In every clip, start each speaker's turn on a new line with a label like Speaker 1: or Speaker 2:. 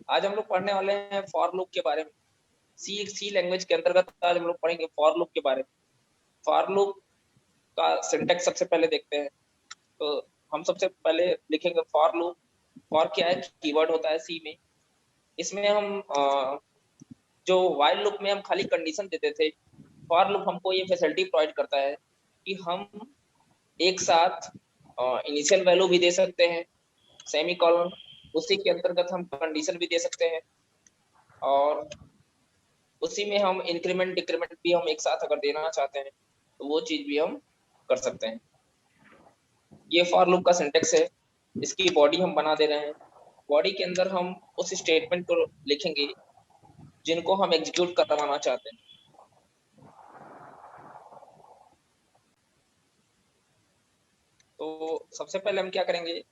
Speaker 1: आज हम लोग पढ़ने वाले हैं फॉर लूप के बारे में। सी लैंग्वेज के अंतर्गत आज हम लोग पढ़ेंगे फॉर लूप के बारे में। फॉर लूप का सिंटैक्स सबसे पहले देखते हैं। तो हम सबसे पहले लिखेंगे फॉर लूप। फॉर क्या है? कीवर्ड होता है सी में। इसमें हम जो व्हाइल लूप में हम खाली कंडीशन देते थे, फॉर लूप हमको ये फैसिलिटी प्रोवाइड करता है कि हम एक साथ इनिशियल वैल्यू भी दे सकते हैं, सेमी कॉलन, उसी के अंतर्गत हम कंडीशन भी दे सकते हैं, और उसी में हम इंक्रीमेंट डिक्रीमेंट भी हम एक साथ अगर देना चाहते हैं तो वो चीज भी हम कर सकते हैं। ये फॉर लूप का सिंटेक्स है। इसकी बॉडी हम बना दे रहे हैं। बॉडी के अंदर हम उस स्टेटमेंट को लिखेंगे जिनको हम एग्जीक्यूट करवाना चाहते हैं। तो सबसे पहले हम क्या करेंगे,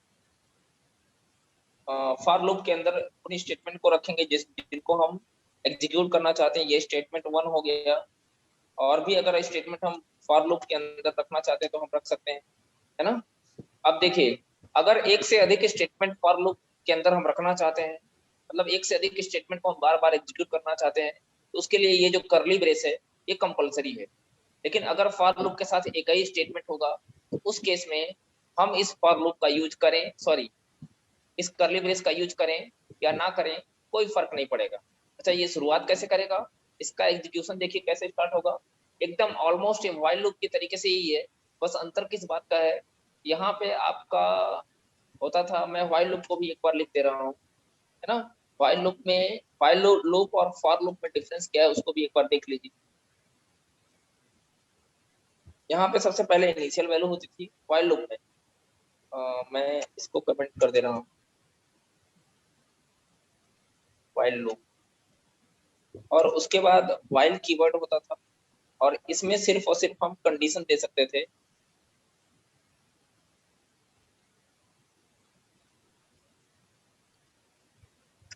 Speaker 1: फॉर लूप के अंदर उन स्टेटमेंट को रखेंगे जिनको हम एग्जीक्यूट करना चाहते हैं। ये स्टेटमेंट 1 हो गया। और भी अगर स्टेटमेंट हम फॉर लूप के अंदर रखना चाहते हैं तो हम रख सकते हैं, है ना। अब देखिए, अगर एक से अधिक स्टेटमेंट फॉर लूप के अंदर हम रखना चाहते हैं, मतलब एक से अधिक स्टेटमेंट को हम बार बार एग्जीक्यूट करना चाहते हैं, तो उसके लिए ये जो करली ब्रेस है ये कंपलसरी है। लेकिन अगर फॉर लूप के साथ एक ही स्टेटमेंट होगा तो उस केस में हम इस फॉर लूप का यूज करें, सॉरी, इस करली ब्रेस का यूज करें या ना करें, कोई फर्क नहीं पड़ेगा। अच्छा, ये शुरुआत कैसे करेगा, इसका एग्जीक्यूशन देखिए कैसे स्टार्ट होगा। एकदम ऑलमोस्ट व्हाइल लूप के तरीके से ही है। बस अंतर किस बात का है, यहाँ पे आपका होता था, मैं व्हाइल लूप को भी एक बार लिख दे रहा हूँ, है ना। व्हाइल लूप और फॉर लूप में डिफरेंस क्या है उसको भी एक बार देख लीजिए। यहाँ पे सबसे पहले इनिशियल वैल्यू होती थी व्हाइल लूप में। मैं इसको कमेंट कर दे रहा हूँ, व्हाइल लूप, और उसके बाद व्हाइल कीवर्ड होता था, और इसमें सिर्फ और सिर्फ हम कंडीशन दे सकते थे।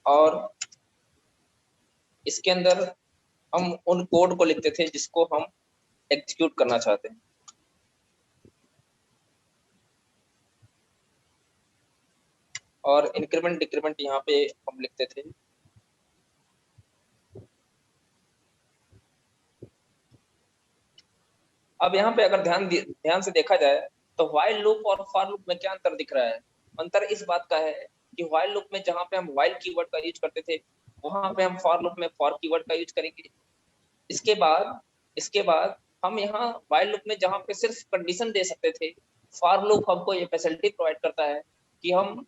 Speaker 1: और इसके अंदर हम उन कोड को लिखते थे जिसको हम एग्जीक्यूट करना चाहते हैं। और इंक्रीमेंट डिक्रीमेंट यहाँ पे हम लिखते थे। अब यहाँ पे अगर ध्यान से देखा जाए तो व्हाइल लूप और फॉर लूप में क्या अंतर दिख रहा है। अंतर इस बात का है कि व्हाइल लूप में जहाँ पे हम व्हाइल कीवर्ड का यूज करते थे, वहां पे हम फॉर लूप में फॉर कीवर्ड का यूज करेंगे। इसके बाद इसके बाद हम यहाँ व्हाइल लूप में जहाँ पे सिर्फ कंडीशन दे सकते थे, फॉर लूप हमको ये फैसिलिटी प्रोवाइड करता है कि हम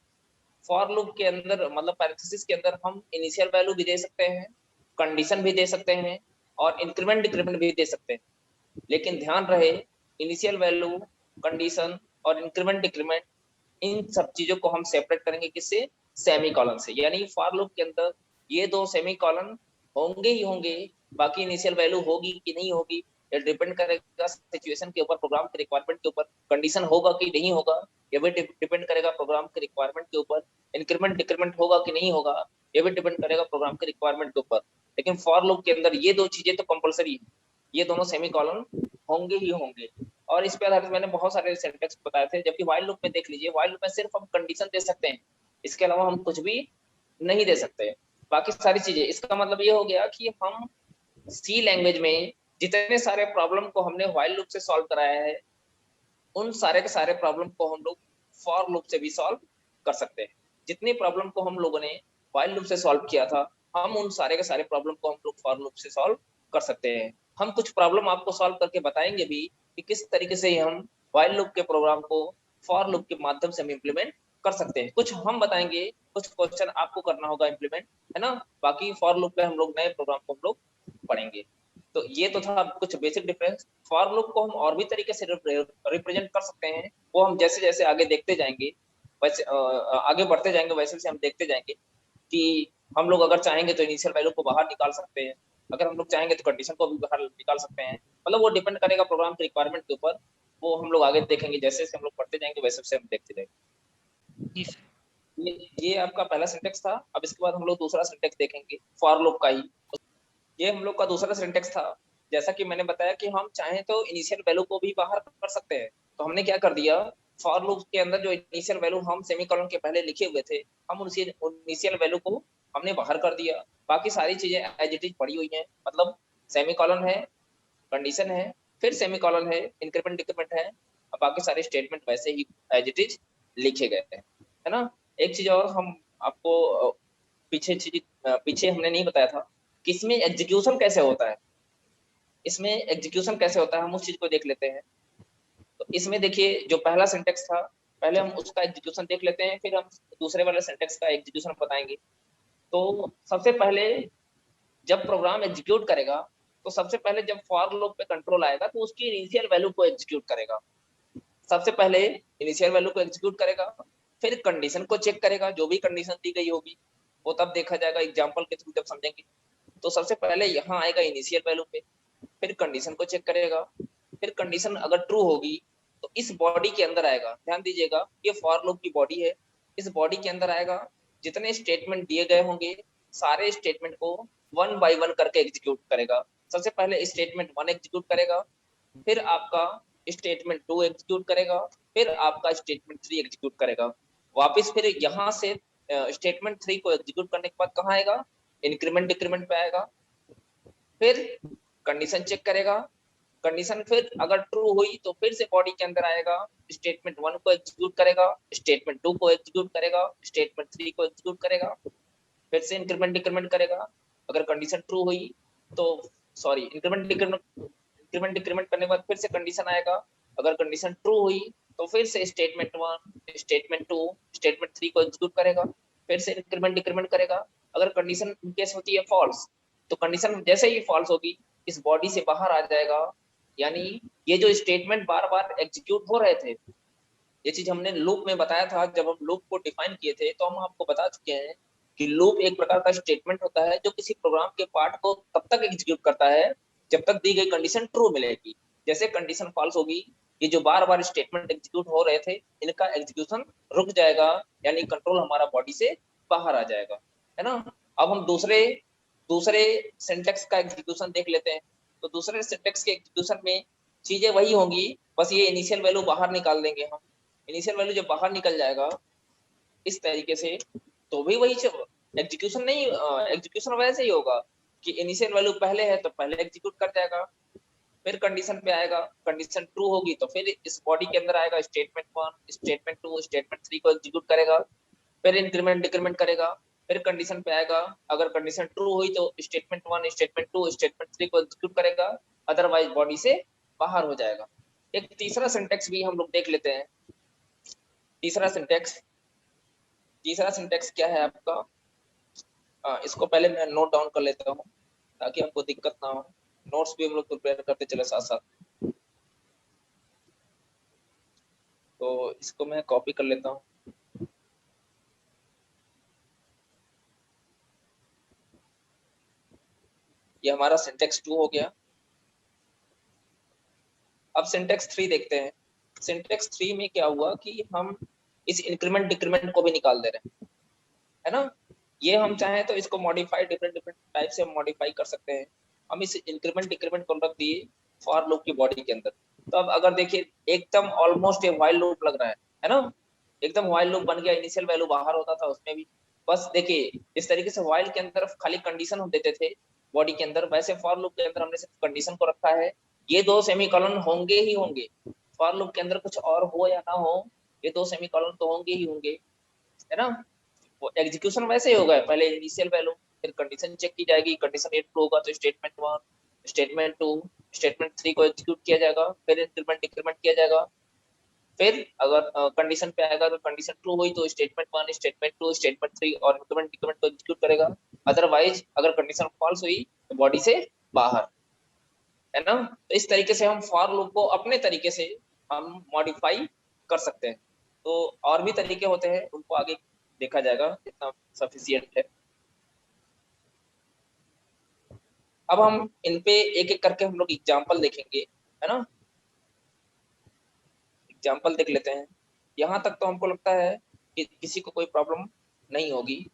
Speaker 1: फॉर लूप के अंदर, मतलब पैरेंथेसिस के अंदर, हम इनिशियल वैल्यू भी दे सकते हैं, कंडीशन भी दे सकते हैं, और इंक्रीमेंट डिक्रीमेंट भी दे सकते हैं। लेकिन ध्यान रहे, इनिशियल वैल्यू, कंडीशन और इंक्रीमेंट डिक्रीमेंट, इन सब चीजों को हम सेपरेट करेंगे किससे? सेमी कॉलन से। यानी फॉर लूप के अंदर ये दो सेमी कॉलन होंगे ही होंगे। बाकी इनिशियल वैल्यू होगी कि नहीं होगी ये डिपेंड करेगा सिचुएशन के ऊपर, प्रोग्राम के रिक्वायरमेंट के ऊपर। कंडीशन होगा कि नहीं होगा ये भी डिपेंड करेगा प्रोग्राम के रिक्वायरमेंट के ऊपर। इंक्रीमेंट डिक्रीमेंट होगा कि नहीं होगा ये भी डिपेंड करेगा प्रोग्राम के रिक्वायरमेंट के ऊपर। लेकिन फॉर लूप के अंदर ये दो चीजें तो कंपलसरी है, ये दोनों सेमी कॉलन होंगे ही होंगे। और इस पे आधारित मैंने बहुत सारे सिंटेक्स बताए थे। जबकि व्हाइल लूप में देख लीजिए, व्हाइल लूप में सिर्फ हम कंडीशन दे सकते हैं, इसके अलावा हम कुछ भी नहीं दे सकते बाकी सारी चीजें। इसका मतलब ये हो गया कि हम सी लैंग्वेज में जितने सारे प्रॉब्लम को हमने व्हाइल लूप से सॉल्व कराया है, उन सारे के सारे प्रॉब्लम को हम लोग फॉर लूप से भी सॉल्व कर सकते हैं। जितनी प्रॉब्लम को हम लोगों ने व्हाइल लूप से सॉल्व किया था, हम उन सारे के सारे प्रॉब्लम को हम लोग फॉर लूप से सॉल्व कर सकते हैं। हम कुछ प्रॉब्लम आपको सॉल्व करके बताएंगे भी कि किस तरीके से हम व्हाइल लूप के प्रोग्राम को फॉर लूप के माध्यम से हम इम्प्लीमेंट कर सकते हैं। कुछ हम बताएंगे, कुछ क्वेश्चन आपको करना होगा इम्प्लीमेंट, है ना। बाकी फॉर लूप में हम लोग नए प्रोग्राम को हम लोग पढ़ेंगे। तो ये तो था कुछ बेसिक डिफरेंस। फॉर लूप को हम और भी तरीके से रिप्रेजेंट कर सकते हैं, वो हम जैसे जैसे आगे देखते जाएंगे, वैसे आगे बढ़ते जाएंगे, वैसे वैसे हम देखते जाएंगे कि हम लोग अगर चाहेंगे तो इनिशियल वैल्यू को बाहर निकाल सकते हैं, अगर हम लोग चाहेंगे तो कंडीशन को भी बाहर निकाल सकते हैं। मतलब वो डिपेंड करेगा प्रोग्राम के रिक्वायरमेंट के ऊपर। वो हम लोग आगे देखेंगे, जैसे जैसे हम लोग पढ़ते जाएंगे वैसे वैसे हम देखते जाएंगे।
Speaker 2: जी सर।
Speaker 1: ये आपका पहला सिंटेक्स था। अब इसके बाद हम लोग दूसरा सिंटेक्स देखेंगे फॉर लूप का ही। ये हम लोग का दूसरा सिंटेक्स था। जैसा कि मैंने बताया कि हम चाहें तो इनिशियल वैल्यू को भी बाहर कर सकते हैं। तो हमने क्या कर दिया, फॉर लूप के अंदर जो इनिशियल वैल्यू हम सेमीकोलन के पहले लिखे हुए थे, हम उसी इनिशियल वैल्यू को हमने बाहर कर दिया, बाकी सारी चीजें एज इट इज पड़ी हुई हैं, मतलब सेमीकोलन है, कंडीशन है, फिर सेमीकोलन है, इंक्रीमेंट डिक्रीमेंट है, और बाकी सारे स्टेटमेंट वैसे ही एज इट इज लिखे गए हैं, है ना। एक चीज और हम आपको पीछे हमने नहीं बताया था कि इसमें एग्जीक्यूशन कैसे होता है। इसमें एग्जीक्यूशन कैसे होता है हम उस चीज को देख लेते हैं। तो इसमें देखिए जो पहला सिंटेक्स था, पहले हम उसका एग्जीक्यूशन देख लेते हैं, फिर हम दूसरे वाले सिंटेक्स का एग्जीक्यूशन बताएंगे। तो सबसे पहले जब प्रोग्राम एग्जीक्यूट करेगा, तो सबसे पहले जब फॉर लूप पे कंट्रोल आएगा तो उसकी इनिशियल वैल्यू को एग्जीक्यूट करेगा। सबसे पहले इनिशियल वैल्यू को एग्जीक्यूट करेगा, फिर कंडीशन को चेक करेगा, जो भी कंडीशन दी गई होगी वो तब देखा जाएगा एग्जांपल के थ्रू जब समझेंगे। तो सबसे पहले यहाँ आएगा इनिशियल वैल्यू पे, फिर कंडीशन को चेक करेगा, फिर कंडीशन अगर ट्रू होगी तो इस बॉडी के अंदर आएगा। ध्यान दीजिएगा ये फॉर लूप की बॉडी है, इस बॉडी के अंदर आएगा, जितने स्टेटमेंट दिए गए होंगे सारे स्टेटमेंट को वन बाय वन करके एग्जीक्यूट करेगा। सबसे पहले स्टेटमेंट 1 एग्जीक्यूट करेगा, फिर आपका स्टेटमेंट 2 एग्जीक्यूट करेगा, फिर आपका स्टेटमेंट 3 एग्जीक्यूट करेगा। वापस फिर यहाँ से स्टेटमेंट 3 को एग्जीक्यूट करने के बाद कहाँ आएगा, इंक्रीमेंट डिक्रीमेंट पे आएगा, फिर कंडीशन चेक करेगा, कंडीशन फिर अगर ट्रू हुई तो फिर से बॉडी के अंदर आएगा, स्टेटमेंट 1 को एग्जीक्यूट करेगा, स्टेटमेंट 2 को एग्जीक्यूट करेगा, स्टेटमेंट 3 को एग्जीक्यूट करेगा, फिर से इंक्रीमेंट डिक्रीमेंट करेगा। अगर कंडीशन ट्रू हुई तो सॉरी इंक्रीमेंट डिक्रीमेंट करने के बाद फिर से कंडीशन आएगा, अगर कंडीशन ट्रू हुई तो फिर से स्टेटमेंट 1 स्टेटमेंट 2 स्टेटमेंट 3 को एग्जीक्यूट करेगा, फिर से इंक्रीमेंट डिक्रीमेंट करेगा। अगर कंडीशन इन केस होती है फॉल्स, तो कंडीशन जैसे ही फॉल्स होगी इस बॉडी से बाहर आ जाएगा। यानी ये जो स्टेटमेंट बार बार एग्जीक्यूट हो रहे थे, ये चीज हमने लूप में बताया था, जब हम लूप को डिफाइन किए थे तो हम आपको बता चुके हैं कि लूप एक प्रकार का स्टेटमेंट होता है जो किसी प्रोग्राम के पार्ट को तब तक एग्जीक्यूट करता है जब तक दी गई कंडीशन ट्रू मिलेगी। जैसे कंडीशन फॉल्स होगी, ये जो बार बार स्टेटमेंट एग्जीक्यूट हो रहे थे इनका एग्जीक्यूशन रुक जाएगा, यानी कंट्रोल हमारा बॉडी से बाहर आ जाएगा, है ना। अब हम दूसरे दूसरे सिंटेक्स का एग्जीक्यूशन देख लेते हैं। तो दूसरे सिंटेक्स के एग्जीक्यूशन में चीजें वही होंगी, बस ये इनिशियल वैल्यू बाहर निकाल देंगे हम। इनिशियल वैल्यू जब बाहर निकल जाएगा इस तरीके से, तो भी वही एग्जीक्यूशन नहीं, एग्जीक्यूशन वैसे ही होगा कि इनिशियल वैल्यू पहले है तो पहले एग्जीक्यूट कर जाएगा, फिर कंडीशन पे आएगा, कंडीशन ट्रू होगी तो फिर इस बॉडी के अंदर आएगा, स्टेटमेंट 1 स्टेटमेंट 2 स्टेटमेंट 3 को एग्जीक्यूट करेगा, फिर इंक्रीमेंट डिक्रीमेंट करेगा, फिर कंडीशन पे आएगा, अगर कंडीशन ट्रू हुई तो स्टेटमेंट 1 स्टेटमेंट 2 स्टेटमेंट 3 को एग्जीक्यूट करेगा, अदरवाइज बॉडी से बाहर हो जाएगा। एक तीसरा सिंटेक्स भी हम लोग देख लेते हैं। तीसरा सिंटेक्स तीसरा सिंटेक्स क्या है आपका, इसको पहले मैं नोट डाउन कर लेता हूँ ताकि हमको दिक्कत ना हो, नोट्स भी हम लोग प्रिपेयर करते चले साथ साथ। तो इसको मैं कॉपी कर लेता हूँ। ये हमारा सिंटेक्स 2 हो गया। अब सिंटेक्स 3 देखते हैं। सिंटेक्स 3 में क्या हुआ कि हम इस इंक्रीमेंट डिक्रीमेंट को भी निकाल दे रहे हैं, है ना। ये हम चाहें तो इसको मॉडिफाई डिफरेंट डिफरेंट टाइप से मॉडिफाई कर सकते हैं। हम इस इंक्रीमेंट डिक्रीमेंट को रख दिए फॉर लूप की बॉडी के अंदर। तो अब अगर देखिए एकदम ऑलमोस्ट एक व्हाइल लूप लग रहा है ना, एकदम व्हाइल लूप बन गया, इनिशियल वैल्यू बाहर होता था उसमें भी। बस देखिए इस तरीके से व्हाइल के अंदर खाली कंडीशन हम देते थे बॉडी के अंदर, वैसे फॉर लूप के अंदर हमने सिर्फ कंडीशन को रखा है। ये दो सेमीकोलन होंगे ही होंगे, फॉर लूप के अंदर कुछ और हो या ना हो, ये दो सेमीकोलन तो होंगे ही होंगे, है ना। वो एग्जीक्यूशन वैसे ही होगा, पहले इनिशियल वैल्यू, फिर कंडीशन चेक की जाएगी, कंडीशन ये ट्रू होगा तो स्टेटमेंट 1 स्टेटमेंट 2 स्टेटमेंट 3 को एग्जीक्यूट किया जाएगा, फिर इंक्रीमेंट डिक्रीमेंट किया जाएगा। फिर अगर कंडीशन पे आएगा तो कंडीशन ट्रू हुई तो स्टेटमेंट 1 स्टेटमेंट 2 स्टेटमेंट 3 और इंक्रीमेंट डिक्रीमेंट को एग्जीक्यूट करेगा, अदरवाइज अगर कंडीशन फॉल्स हुई तो बॉडी से बाहर, है ना। तो इस तरीके से हम फॉर लूप को अपने तरीके से हम मॉडिफाई कर सकते हैं। तो और भी तरीके होते हैं, उनको आगे देखा जाएगा, इतना सफिशियंट है। अब हम इन पे एक एक करके हम लोग एग्जाम्पल देखेंगे, है ना। एग्जाम्पल देख लेते हैं। यहाँ तक तो हमको लगता है कि किसी को कोई प्रॉब्लम नहीं होगी।